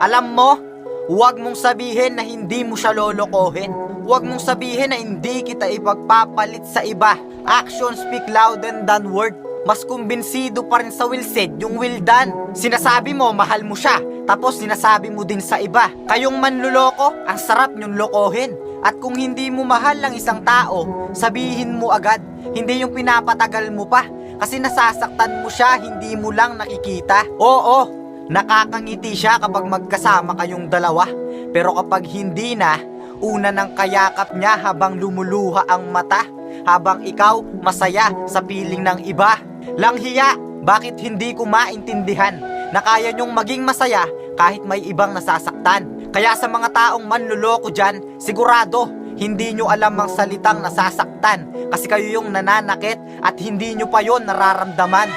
Alam mo, huwag mong sabihin na hindi mo siya lolokohin. Huwag mong sabihin na hindi kita ipagpapalit sa iba. Actions speak louder than word. Mas kumbinsido pa rin sa will said yung will done. Sinasabi mo mahal mo siya, tapos sinasabi mo din sa iba. Kayong manluloko, ang sarap nyong lokohin. At kung hindi mo mahal ang isang tao, sabihin mo agad. Hindi yung pinapatagal mo pa, kasi nasasaktan mo siya, hindi mo lang nakikita. Oo, nakakangiti siya kapag magkasama kayong dalawa. Pero kapag hindi na, una ng kayakap niya habang lumuluha ang mata, habang ikaw masaya sa piling ng iba. Langhiya, bakit hindi ko maintindihan na kaya nyong maging masaya kahit may ibang nasasaktan? Kaya sa mga taong manluloko dyan, sigurado hindi nyo alam ang salitang nasasaktan, kasi kayo yung nananakit at hindi nyo pa yon nararamdaman.